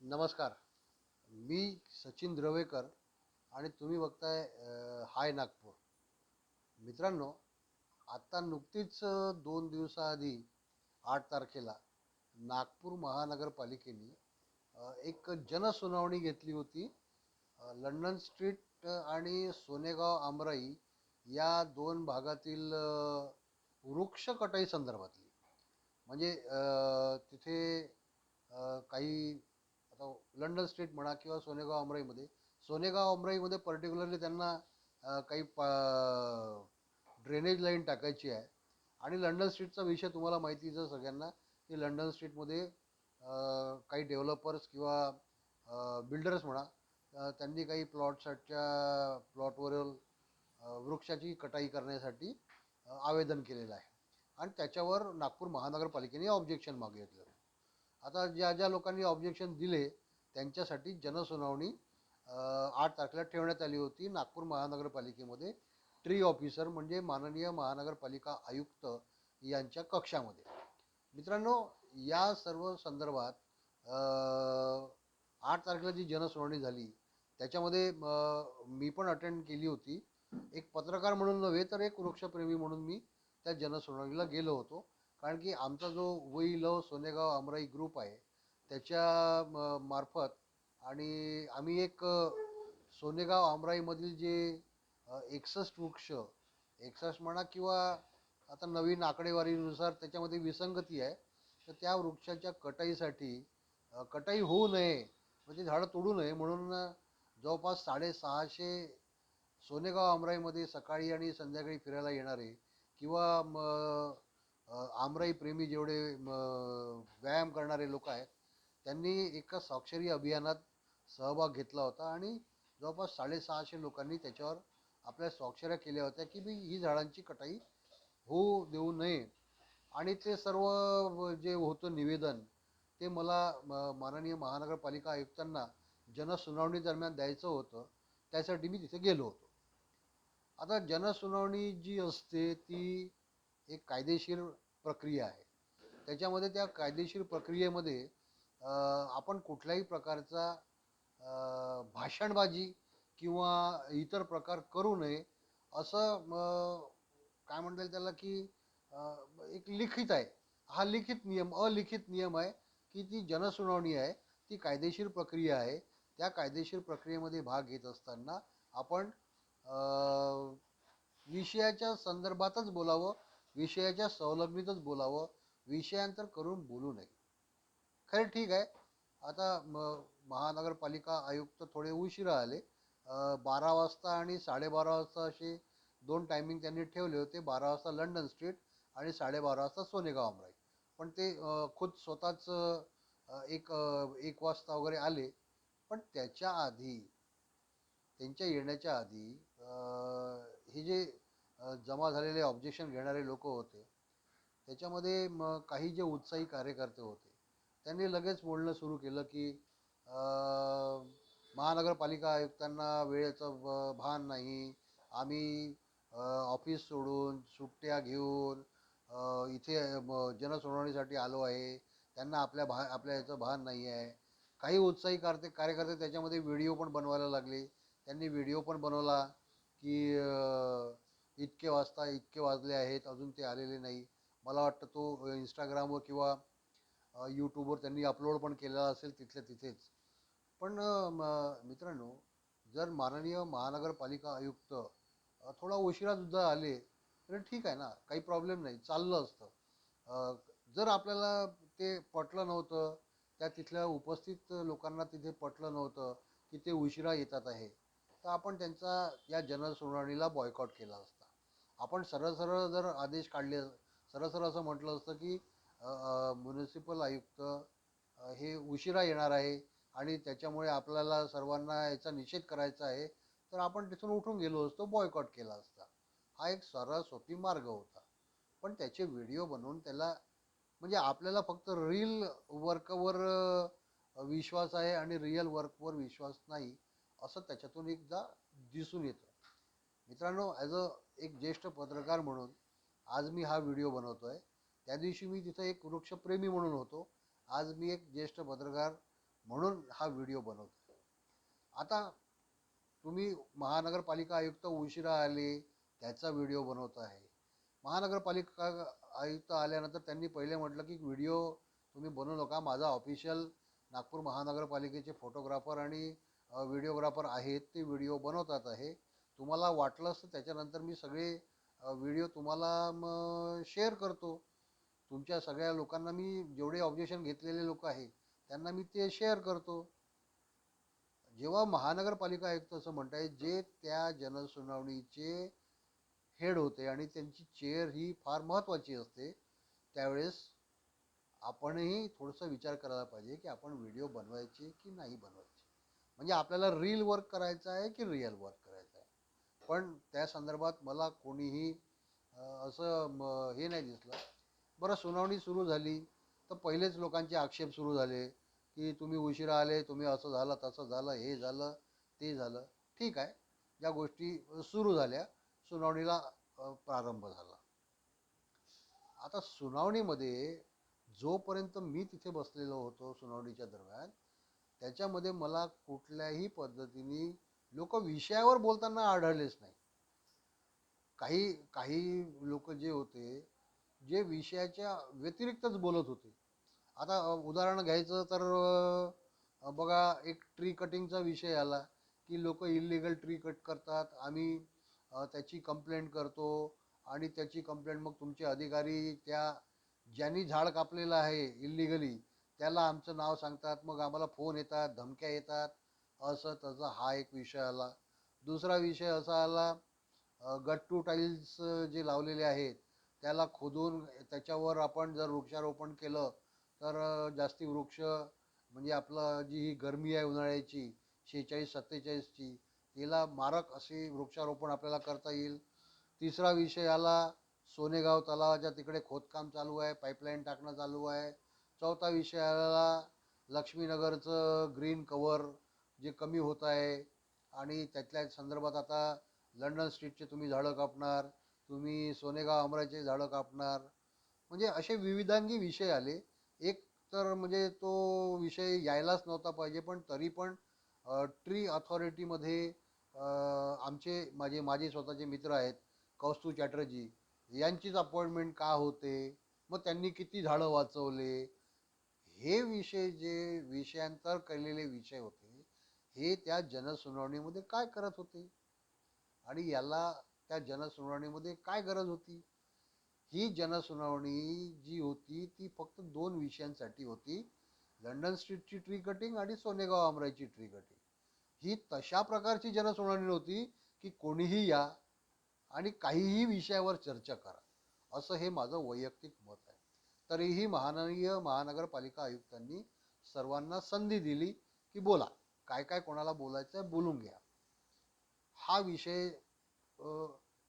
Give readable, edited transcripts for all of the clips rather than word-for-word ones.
नमस्कार. मी सचिन द्रवेकर आणि तुम्ही बघताय हाय नागपूर. मित्रांनो, आता नुकतीच 2 दिवसाआधी 8 तारखेला नागपूर महानगरपालिकेने एक जनसुनावणी घेतली होती. लंडन स्ट्रीट आणि सोनेगाव आमराई या दोन भागातील वृक्ष कटाई संदर्भातली. म्हणजे तिथे काही आता लंडन स्ट्रीट म्हणा किंवा सोनेगाव अमराईमध्ये, सोनेगाव अमराईमध्ये पर्टिक्युलरली त्यांना काही ड्रेनेज लाईन टाकायची आहे. आणि लंडन स्ट्रीटचा विषय तुम्हाला माहितीच आहे सगळ्यांना, की लंडन स्ट्रीटमध्ये काही डेव्हलपर्स किंवा बिल्डर्स म्हणा, त्यांनी काही प्लॉटवरील वृक्षाची कटाई करण्यासाठी आवेदन केलेलं आहे आणि त्याच्यावर नागपूर महानगरपालिकेने ऑब्जेक्शन मागितलं. आता ज्या ज्या लोकांनी ऑब्जेक्शन दिले त्यांच्यासाठी जनसुनावणी 8 तारखेला ठेवण्यात आली होती नागपूर महानगरपालिकेमध्ये, ट्री ऑफिसर म्हणजे माननीय महानगरपालिका आयुक्त यांच्या कक्षामध्ये. मित्रांनो, या सर्व संदर्भात 8 तारखेला जी जनसुनावणी झाली त्याच्यामध्ये मी पण अटेंड केली होती. एक पत्रकार म्हणून नव्हे तर एक वृक्षप्रेमी म्हणून मी त्या जनसुनावणीला गेलो होतो. कारण की आमचा जो we love Sonegaon Amrai group आहे त्याच्या मार्फत आणि आम्ही एक सोनेगाव अमराईमधील जे 61 वृक्ष, 61 म्हणा किंवा आता नवीन आकडेवारीनुसार त्याच्यामध्ये विसंगती आहे, तर त्या वृक्षाच्या कटाईसाठी कटाई होऊ नये म्हणजे झाडं तोडू नये म्हणून जवळपास 650 सोनेगाव अमराईमध्ये सकाळी आणि संध्याकाळी फिरायला येणारे किंवा आमराई प्रेमी जेवढे व्यायाम करणारे लोक आहेत त्यांनी एका स्वाक्षरी अभियानात सहभाग घेतला होता आणि जवळपास 650 लोकांनी त्याच्यावर आपल्या स्वाक्षऱ्या केल्या होत्या की मी ही झाडांची कटाई होऊ देऊ नये. आणि ते सर्व जे होतं निवेदन ते मला माननीय महानगरपालिका आयुक्तांना जनसुनावणी दरम्यान द्यायचं होतं, त्यासाठी मी तिथे गेलो होतो. आता जनसुनावणी जी असते ती एक कायदेशीर प्रक्रिया आहे. त्याच्यामध्ये त्या कायदेशीर प्रक्रियेमध्ये आपण कुठल्याही प्रकारचा भाषणबाजी किंवा इतर प्रकार करू नये असं काय म्हणता येईल त्याला की एक लिखित आहे. हा लिखित नियम, अलिखित नियम आहे की ती जनसुनावणी आहे, ती कायदेशीर प्रक्रिया आहे. त्या कायदेशीर प्रक्रियेमध्ये भाग घेत असताना आपण विषयाच्या संदर्भातच बोलावं, विषयाच्या संलग्नितच बोलावं, विषयांतर करून बोलू नये. खरं ठीक आहे. आता महानगरपालिका आयुक्त थोडे उशिरा आले. 12 वाजता आणि 12:30 वाजता असे दोन टायमिंग त्यांनी ठेवले होते. 12 वाजता लंडन स्ट्रीट आणि 12:30 वाजता सोनेगाव अमराई. पण ते खुद स्वतःच 1 वाजता वगैरे आले. पण त्याच्या आधी, त्यांच्या येण्याच्या आधी हे जे जमा झालेले ऑब्जेक्शन घेणारे लोक होते त्याच्यामध्ये काही जे उत्साही कार्यकर्ते होते त्यांनी लगेच बोलणं सुरू केलं की महानगरपालिका आयुक्तांना वेळेचं भान नाही, आम्ही ऑफिस सोडून सुट्ट्या घेऊन इथे जनसुनावणीसाठी आलो आहे, त्यांना आपल्या याचं भान नाही आहे. काही उत्साही कार्यकर्ते त्याच्यामध्ये व्हिडिओ पण बनवायला लागले. त्यांनी व्हिडिओ पण बनवला की इतके वाजता इतके वाजले आहेत अजून ते आलेले नाही. मला वाटतं तो इंस्टाग्रामवर किंवा यूट्यूबवर त्यांनी अपलोड पण केलेला असेल तिथल्या तिथेच. पण मित्रांनो, जर माननीय महानगरपालिका आयुक्त थोडा उशिरा सुद्धा आले तर ठीक आहे ना, काही प्रॉब्लेम नाही, चाललं असतं. जर आपल्याला ते पटलं नव्हतं, त्या तिथल्या उपस्थित लोकांना तिथे पटलं नव्हतं की ते उशिरा येतात आहे, तर आपण त्यांचा या जनसुनावणीला बॉयकॉट केला असता. आपण सरळ सरळ जर आदेश काढले, सरळ सरळ असं म्हटलं असतं की म्युनिसिपल आयुक्त हे उशिरा येणार आहे आणि त्याच्यामुळे आपल्याला सर्वांना याचा निषेध करायचा आहे, तर आपण तिथून उठून गेलो असतो, बॉयकॉट केला असता. हा एक सरळ सोपी मार्ग होता. पण त्याचे व्हिडिओ बनवून त्याला म्हणजे आपल्याला फक्त रील वर्कवर विश्वास आहे आणि रिअल वर्कवर विश्वास नाही असं त्याच्यातून एकदा दिसून येतं. मित्रांनो, एक ज्येष्ठ पत्रकार म्हणून आज मी हा व्हिडिओ बनवतो आहे. त्या दिवशी मी तिथं एक वृक्षप्रेमी म्हणून होतो. आज मी एक ज्येष्ठ पत्रकार म्हणून हा व्हिडिओ बनवतो. आता तुम्ही महानगरपालिका आयुक्त उशिरा आले त्याचा व्हिडिओ बनवत आहे. महानगरपालिका आयुक्त आल्यानंतर त्यांनी पहिले म्हटलं की व्हिडिओ तुम्ही बनवू नका, माझा ऑफिशियल नागपूर महानगरपालिकेचे फोटोग्राफर आणि व्हिडिओग्राफर आहेत, ते व्हिडिओ बनवतात आहे. तुम्हाला वाटलंच तर त्याच्यानंतर मी सगळे व्हिडिओ तुम्हाला शेअर करतो. तुमच्या सगळ्या लोकांना मी जेवढे ऑब्जेक्शन घेतलेले लोक आहे त्यांना मी ते शेअर करतो. जेव्हा महानगरपालिका आयुक्त असं म्हणताय, जे त्या जनसुनावणीचे हेड होते आणि त्यांची चेअर ही फार महत्त्वाची असते, त्यावेळेस आपणही थोडंसं विचार करायला पाहिजे की आपण व्हिडिओ बनवायचे की नाही बनवायचे. म्हणजे आपल्याला रील वर्क करायचं आहे की रिअल वर्क करायचं आहे. पण त्या संदर्भात मला कोणीही असं हे नाही दिसलं. बरं, सुनावणी सुरू झाली तर पहिलेच लोकांचे आक्षेप सुरू झाले की तुम्ही उशिरा आले, तुम्ही असं झालं, तसं झालं, हे झालं, ते झालं. ठीक आहे, ज्या गोष्टी सुरू झाल्या, सुनावणीला प्रारंभ झाला. आता सुनावणीमध्ये जोपर्यंत मी तिथे बसलेलो होतो सुनावणीच्या दरम्यान, त्याच्यामध्ये मला कुठल्याही पद्धतीने लोक विषयावर बोलताना आढळलेच नाही. काही काही लोक जे होते, जे विषयाच्या व्यतिरिक्तच बोलत होते. आता उदाहरण घ्यायचं तर बघा, एक ट्री कटिंगचा विषय आला की लोक इलिगल ट्री कट करतात, आम्ही त्याची कंप्लेंट करतो आणि त्याची कंप्लेंट मग तुमचे अधिकारी त्या ज्यांनी झाड कापलेलं आहे इलिगली त्याला आमचं नाव सांगतात, मग आम्हाला फोन येतात, धमक्या येतात, असं तसं. हा एक विषय आला. दुसरा विषय असा आला, गट्टू टाईल्स जे लावलेले आहेत त्याला खोदून त्याच्यावर आपण जर वृक्षारोपण केलं तर जास्ती वृक्ष, म्हणजे आपलं जी ही गरमी आहे उन्हाळ्याची 46-47ची, तिला मारक असे वृक्षारोपण आपल्याला करता येईल. तिसरा विषय आला, सोनेगाव तलावाच्या तिकडे खोदकाम चालू आहे, पाईपलाईन टाकणं चालू आहे. चौथा विषय आला, लक्ष्मीनगरचं ग्रीन कव्हर जे कमी होत आहे आणि त्यातल्या संदर्भात आता लंडन स्ट्रीटचे तुम्ही झाडं कापणार, तुम्ही सोनेगाव अमराचे झाडं कापणार. म्हणजे असे विविधांगी विषय आले. एक तर म्हणजे तो विषय यायलाच नव्हता पाहिजे, पण तरी पण ट्री अथॉरिटीमध्ये माझे माझे स्वतःचे मित्र आहेत, कौस्तुभ चॅटर्जी, यांचीच अपॉइंटमेंट का होते, मग त्यांनी किती झाडं वाचवले, हे विषय जे विषयांतर केलेले विषय होते, हे त्या जनसुनावणीमध्ये काय करत होते आणि याला त्या जनसुनावणीमध्ये काय गरज होती. ही जनसुनावणी जी होती ती फक्त दोन विषयांसाठी होती, लंडन स्ट्रीटची ट्री कटिंग आणि सोनेगाव अमराईची ट्री कटिंग. ही तशा प्रकारची जनसुनावणी नव्हती की कोणीही या आणि काहीही विषयावर चर्चा करा, असं हे माझं वैयक्तिक मत आहे. तरीही माननीय महानगरपालिका आयुक्तांनी सर्वांना संधी दिली की बोला, काय काय कोणाला बोलायचं आहे बोलून घ्या. हा विषय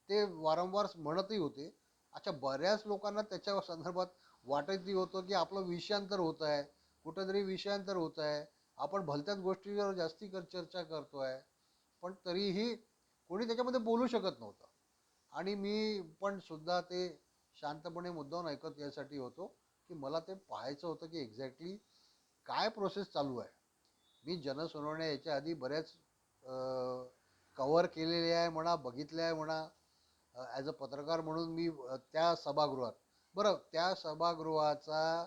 ते वारंवार म्हणतही होते. अच्छा, बऱ्याच लोकांना त्याच्या संदर्भात वाटतही होतं की आपलं विषयांतर होत आहे, कुठंतरी विषयांतर होत आहे, आपण भलत्याच गोष्टीवर जास्ती चर्चा करतो आहे. पण तरीही कोणी त्याच्यामध्ये बोलू शकत नव्हतं. आणि मी पण सुद्धा ते शांतपणे मुद्दाम ऐकत यासाठी होतो की मला ते पाहायचं होतं की एक्झॅक्टली काय प्रोसेस चालू आहे. मी जनसुनावण्या याच्या आधी बऱ्याच कव्हर केलेले आहे म्हणा, बघितले आहे म्हणा, ॲज अ पत्रकार म्हणून मी त्या सभागृहात, बरं त्या सभागृहाचा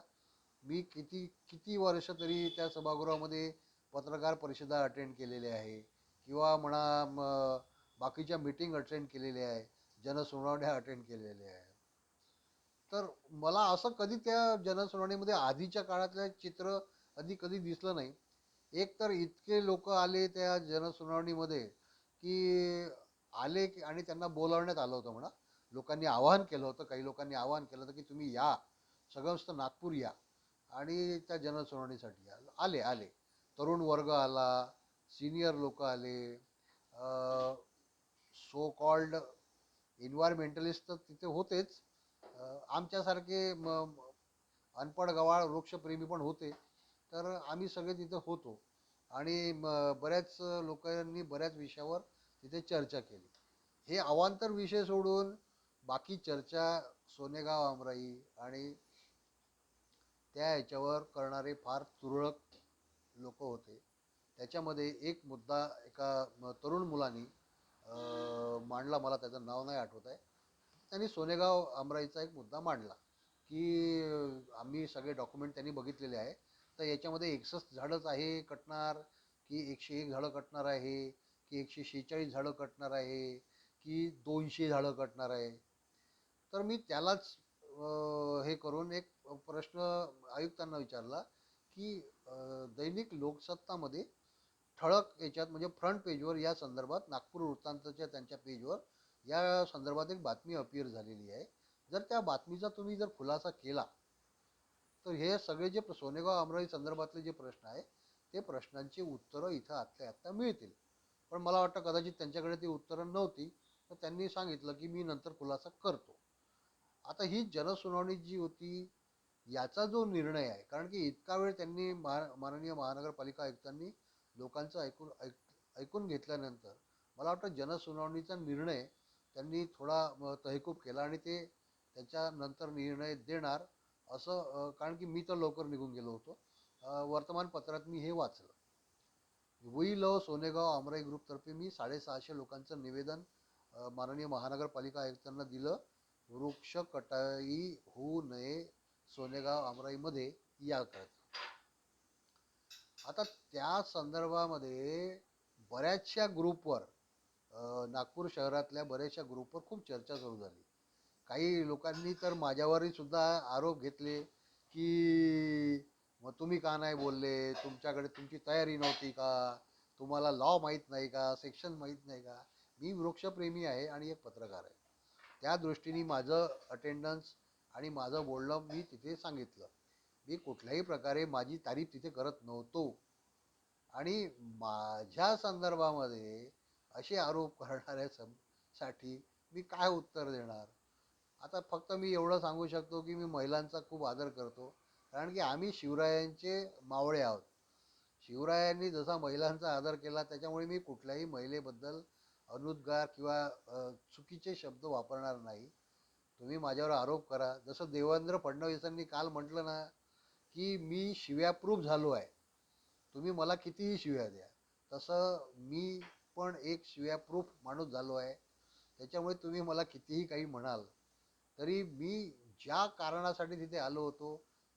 मी किती किती वर्ष तरी त्या सभागृहामध्ये पत्रकार परिषदा अटेंड केलेल्या आहे किंवा म्हणा बाकीच्या मीटिंग अटेंड केलेल्या आहे, जनसुनावण्या अटेंड केलेल्या आहे. तर मला असं कधी त्या जनसुनावणीमध्ये आधीच्या काळातलं चित्र कधी दिसलं नाही. एक तर इतके लोक आले त्या जनसुनावणीमध्ये की आले आणि त्यांना बोलावण्यात आलं होतं म्हणा, लोकांनी आवाहन केलं होतं, काही लोकांनी आवाहन केलं होतं की तुम्ही या, सगळं नागपूर या आणि त्या जनसुनावणीसाठी आले आले. तरुण वर्ग आला, सिनियर लोक आले, सो कॉल्ड इन्व्हायरमेंटलिस्ट तर तिथे होतेच, आमच्यासारखे अनपढ गवाळ वृक्षप्रेमी पण होते. तर आम्ही सगळे तिथे होतो आणि बऱ्याच लोकांनी बऱ्याच विषयावर तिथे चर्चा केली. हे अवांतर विषय सोडून बाकी चर्चा सोनेगाव अमराई आणि त्या ह्याच्यावर करणारे फार तुरळक लोक त्याच्यामध्ये एक मुद्दा एका तरुण मुलाने मांडला, मला त्याचं नाव नाही आठवत आहे. त्यांनी सोनेगाव आमराईचा एक मुद्दा मांडला की आम्ही सगळे डॉक्युमेंट त्यांनी बघितलेले आहे, तर याच्यामध्ये 61 झाडंच आहे कटणार, की 101 झाडं कटणार आहे, की 146 झाडं कटणार आहे, की 200 झाडं कटणार आहे. तर मी त्यालाच हे करून एक प्रश्न आयुक्तांना विचारला की दैनिक लोकसत्तामध्ये ठळक याच्यात म्हणजे फ्रंट पेजवर या संदर्भात नागपूर वृत्तांतच्या त्यांच्या पेजवर या संदर्भात एक बातमी अपीअर झालेली आहे. जर त्या बातमीचा तुम्ही जर खुलासा केला तर हे सगळे जे सोनेगाव अमराई संदर्भातले जे प्रश्न आहे ते प्रश्नांची उत्तरं इथं आतल्या आत्ता मिळतील. पण मला वाटतं कदाचित त्यांच्याकडे ती उत्तरं नव्हती, तर त्यांनी सांगितलं की मी नंतर खुलासा करतो. आता ही जनसुनावणी जी होती याचा जो निर्णय आहे, कारण की इतका वेळ त्यांनी माननीय महानगरपालिका आयुक्तांनी लोकांचं ऐकून घेतल्यानंतर मला वाटतं जनसुनावणीचा निर्णय त्यांनी थोडा तहकूब केला आणि ते त्याच्यानंतर निर्णय देणार असं, कारण की मी तर लवकर निघून गेलो होतो. वर्तमानपत्रात मी हे वाचलं. वी लव सोनेगाव आमराई ग्रुपतर्फे मी 650 लोकांचं निवेदन माननीय महानगरपालिका आयुक्तांना दिलं. वृक्ष कटाई होऊ नये सोनेगाव आमराईमध्ये या करता. आता त्या संदर्भामध्ये बऱ्याचशा ग्रुपवर नागपूर शहरातल्या बऱ्याचशा ग्रुपवर खूप चर्चा सुरू झाली. काही लोकांनी तर माझ्यावरही सुद्धा आरोप घेतले की मग तुम्ही का नाही बोलले, तुमच्याकडे तुमची तयारी नव्हती का, तुम्हाला लॉ माहीत नाही का, सेक्शन माहीत नाही का. मी वृक्षप्रेमी आहे आणि एक पत्रकार आहे, त्या दृष्टीने माझं अटेंडन्स आणि माझं बोलणं मी तिथे सांगितलं. मी कुठल्याही प्रकारे माझी तारीफ तिथे करत नव्हतो आणि माझ्या संदर्भामध्ये असे आरोप करणाऱ्या साठी मी काय उत्तर देणार. आता फक्त मी एवढं सांगू शकतो की मी महिलांचा खूप आदर करतो, कारण की आम्ही शिवरायांचे मावळे आहोत. शिवरायांनी जसा महिलांचा आदर केला त्याच्यामुळे मी कुठल्याही महिलेबद्दल अनुद्गार किंवा चुकीचे शब्द वापरणार नाही. तुम्ही माझ्यावर आरोप करा, जसं देवेंद्र फडणवीसांनी काल म्हटलं ना की मी शिव्याप्रूफ झालो आहे, तुम्ही मला कितीही शिव्या द्या, तसं मी पण एक शिव्याप्रूफ माणूस झालो आहे. त्याच्यामुळे तुम्ही मला कितीही काही म्हणाल तरी मी ज्या कारणासाठी तिथे आलो होतो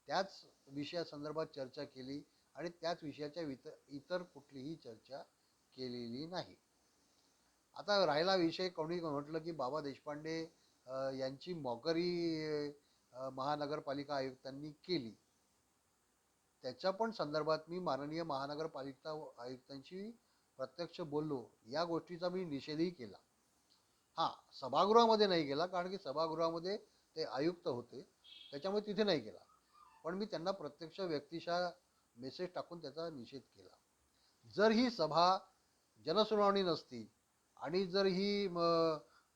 त्याच विषयासंदर्भात चर्चा केली आणि त्याच विषयाच्या इतर कुठलीही चर्चा केलेली नाही. आता राहिला विषय, कोणी म्हटलं की बाबा देशपांडे यांची मॉकरी महानगरपालिका आयुक्तांनी केली. त्याच्या पण संदर्भात मी माननीय महानगरपालिका आयुक्तांशी प्रत्यक्ष बोललो, या गोष्टीचा मी निषेधही केला. हां, सभागृहामध्ये नाही केला, कारण की सभागृहामध्ये ते आयुक्त होते त्याच्यामुळे तिथे नाही केला. पण मी त्यांना प्रत्यक्ष व्यक्तिशः मेसेज टाकून त्याचा निषेध केला. जर ही सभा जनसुनावणी नसती आणि जर ही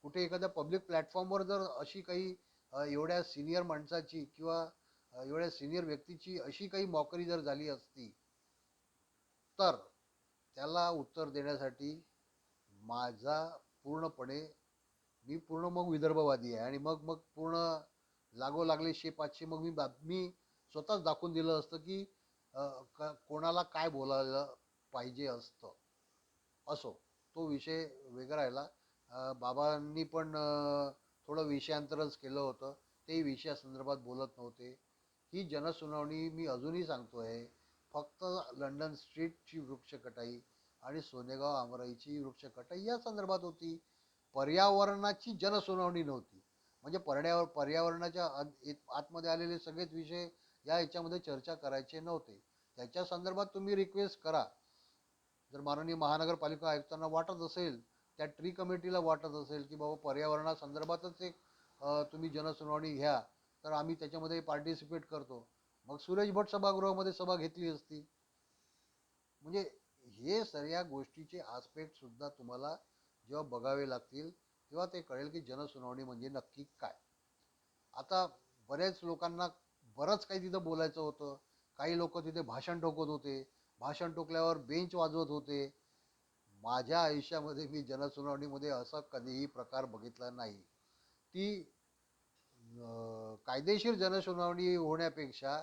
कुठे एखाद्या पब्लिक प्लॅटफॉर्मवर जर अशी काही एवढ्या सिनियर माणसाची किंवा एवढ्या सिनियर व्यक्तीची अशी काही मॉकरी जर झाली असती तर त्याला उत्तर देण्यासाठी माझा पूर्णपणे मी पूर्ण मग विदर्भवादी आहे आणि मग मग पूर्ण लागोलागले 100-500 मग मी बातमी स्वतःच दाखवून दिलं असतं की कोणाला काय बोलायला पाहिजे असतं. असो, तो विषय वेगळा राहिला. बाबांनी पण थोडं विषयांतरच केलं होतं, तेही विषयासंदर्भात बोलत नव्हते. ही जनसुनावणी मी अजूनही सांगतो आहे फक्त लंडन स्ट्रीटची वृक्षकटाई आणि सोनेगाव आमराईची वृक्षकटाई या संदर्भात होती. पर्यावरणाची जनसुनावणी नव्हती. म्हणजे पर्यावरणाच्या आतमध्ये आलेले सगळेच विषय या याच्यामध्ये चर्चा करायचे नव्हते. त्याच्या संदर्भात तुम्ही रिक्वेस्ट करा. जर माननीय महानगरपालिका आयुक्तांना वाटत असेल, त्या ट्री कमिटीला वाटत असेल की बाबा पर्यावरणासंदर्भातच एक तुम्ही जनसुनावणी घ्या, तर आम्ही त्याच्यामध्ये पार्टिसिपेट करतो. मग सुरेश भट सभागृहामध्ये सभा घेतली असती. म्हणजे हे सगळ्या गोष्टीचे आस्पेक्ट सुद्धा तुम्हाला जेव्हा बघावे लागतील तेव्हा ते कळेल की जनसुनावणी म्हणजे नक्की काय. आता बऱ्याच लोकांना बरंच काही तिथं बोलायचं होतं. काही लोक तिथे भाषण ठोकत होते, भाषण ठोकल्यावर बेंच वाजवत होते. माझ्या आयुष्यामध्ये मी जनसुनावणीमध्ये असा कधीही प्रकार बघितला नाही. ती कायदेशीर जनसुनावणी होण्यापेक्षा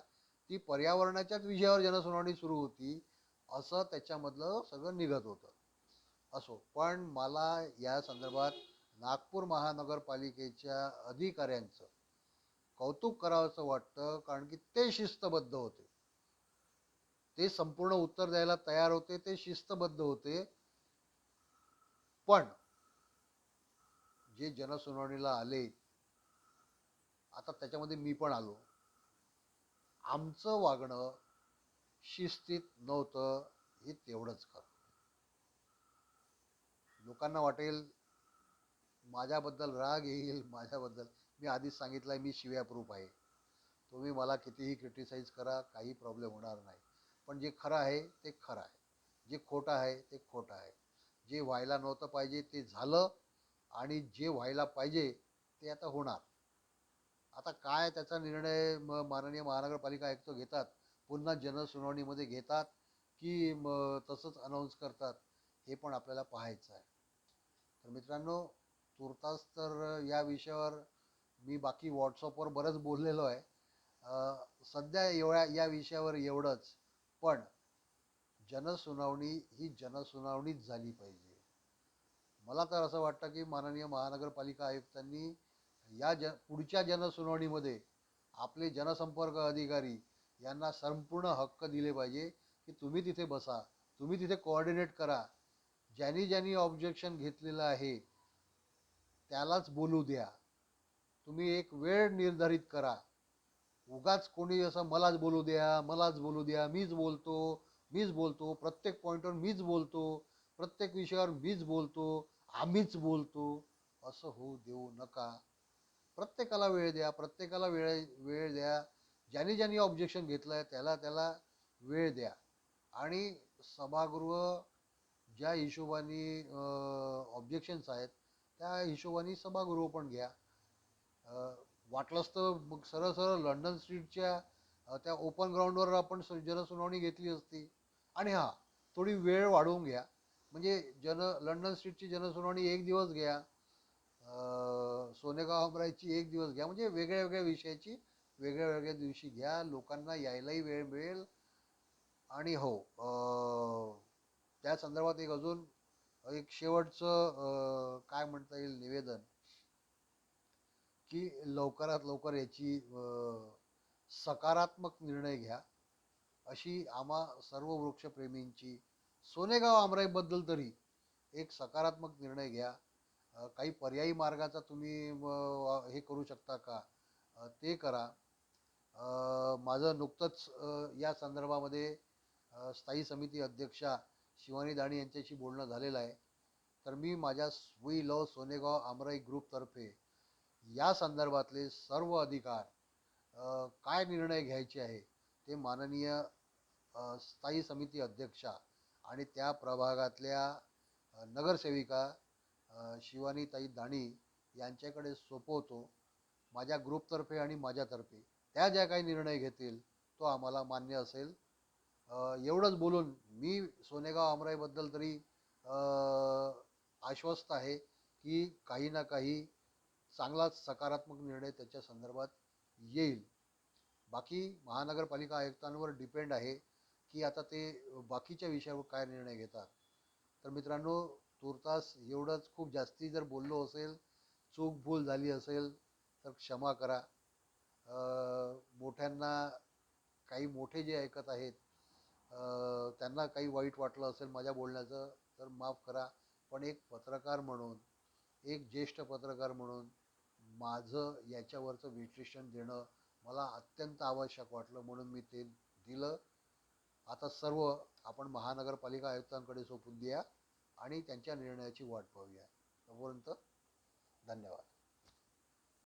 ती पर्यावरणाच्याच विषयावर जनसुनावणी सुरू होती. असं त्याच्यामधलं सगळं निघत होतं. असो, पण मला या संदर्भात नागपूर महानगरपालिकेच्या अधिकाऱ्यांचं कौतुक करावंसं वाटतं, कारण की ते शिस्तबद्ध होते. ते संपूर्ण उत्तर द्यायला तयार होते, ते शिस्तबद्ध होते. पण जे जनसुनावणीला आले, आता त्याच्यामध्ये मी पण आलो, आमचं वागणं शिस्तीत नव्हतं, हे तेवढंच खरं. लोकांना वाटेल माझ्याबद्दल राग येईल, माझ्याबद्दल मी आधीच सांगितलंय मी शिव्याप्रूफ आहे. तुम्ही मला कितीही क्रिटिसाइज करा, काही प्रॉब्लेम होणार नाही. पण जे खरं आहे ते खरं आहे, जे खोटं आहे ते खोटं आहे. जे व्हायला नव्हतं पाहिजे ते झालं, आणि जे व्हायला पाहिजे ते आता होणार. आता काय त्याचा निर्णय माननीय महानगरपालिका आयुक्त घेतात, पुन्हा जनसुनावणीमध्ये घेतात की तसंच अनाऊन्स करतात, हे पण आपल्याला पाहायचं आहे. तर मित्रांनो, तुर्तास तर या विषयावर मी बाकी व्हॉट्सअपवर बरंच बोललेलो आहे. सध्या या विषयावर एवढंच. पण जनसुनावणी ही जनसुनावणीच झाली पाहिजे. मला तर असं वाटतं की माननीय महानगरपालिका आयुक्तांनी पुढच्या जनसुनावणीमध्ये आपले जनसंपर्क अधिकारी यांना संपूर्ण हक्क दिले पाहिजे की तुम्ही तिथे बसा, तुम्ही तिथे कोऑर्डिनेट करा, ज्यांनी ज्यांनी ऑब्जेक्शन घेतलेलं आहे त्यालाच बोलू द्या. तुम्ही एक वेळ निर्धारित करा. उगाच कोणी असं मलाच बोलू द्या, मलाच बोलू द्या, मीच बोलतो, प्रत्येक पॉईंटवर मीच बोलतो, प्रत्येक विषयावर मीच बोलतो, आम्हीच बोलतो, असं होऊ देऊ नका. प्रत्येकाला वेळ द्या, प्रत्येकाला वेळ द्या. ज्यांनी ज्यांनी ऑब्जेक्शन घेतलं आहे त्याला त्याला वेळ द्या. आणि सभागृह ज्या हिशोबाने ऑब्जेक्शन्स आहेत त्या हिशोबाने सभागृह पण घ्या. वाटलंच तर मग सरळ सरळ लंडन स्ट्रीटच्या त्या ओपन ग्राउंडवर आपण जनसुनावणी घेतली असती. आणि हां, थोडी वेळ वाढवून घ्या, म्हणजे लंडन स्ट्रीटची जनसुनावणी एक दिवस घ्या, सोनेगाव हमराईची एक दिवस घ्या, म्हणजे वेगळ्या वेगळ्या विषयाची वेगळ्या वेगळ्या दिवशी घ्या, लोकांना यायलाही वेळ मिळेल. आणि हो, त्या संदर्भात एक शेवटचं काय म्हणता येईल निवेदन, की लवकरात लवकर याची सकारात्मक निर्णय घ्या, अशी आम्हा सर्व वृक्षप्रेमींची, सोनेगाव आमराईबद्दल तरी एक सकारात्मक निर्णय घ्या. काही पर्यायी मार्गाचा तुम्ही हे करू शकता का, ते करा. माझं नुकतंच या संदर्भामध्ये स्थायी समिती अध्यक्षा शिवानी दाणी यांच्याशी बोलणं झालेलं आहे. तर मी माझ्या वी लव सोनेगाव आमराई ग्रुपतर्फे या संदर्भातले सर्व अधिकार, काय निर्णय घ्यायचे आहे ते माननीय स्थायी समिती अध्यक्षा आणि त्या प्रभागातल्या नगरसेविका शिवानीताई दाणी यांच्याकडे सोपवतो. माझ्या ग्रुपतर्फे आणि माझ्यातर्फे त्या ज्या काही निर्णय घेतील तो आम्हाला मान्य असेल. एवढंच बोलून मी सोनेगाव आमराईबद्दल तरी आश्वस्त आहे की काही ना काही चांगलाच सकारात्मक निर्णय त्याच्या संदर्भात येईल. बाकी महानगरपालिका आयुक्तांवर डिपेंड आहे की आता ते बाकीच्या विषयावर काय निर्णय घेतात. तर मित्रांनो, तुर्तास एवढंच. खूप जास्ती जर बोललो असेल, चूक भूल झाली असेल तर क्षमा करा. मोठ्यांना, काही मोठे जे ऐकत आहेत त्यांना काही वाईट वाटलं असेल माझ्या बोलण्याचं तर माफ करा. पण एक पत्रकार म्हणून, एक ज्येष्ठ पत्रकार म्हणून माझं याच्यावरचं विश्लेषण देणं मला अत्यंत आवश्यक वाटलं, म्हणून मी ते दिलं. आता सर्व आपण महानगरपालिका आयुक्तांकडे सोपून द्या आणि त्यांच्या निर्णयाची वाट पाहूया. तोपर्यंत धन्यवाद.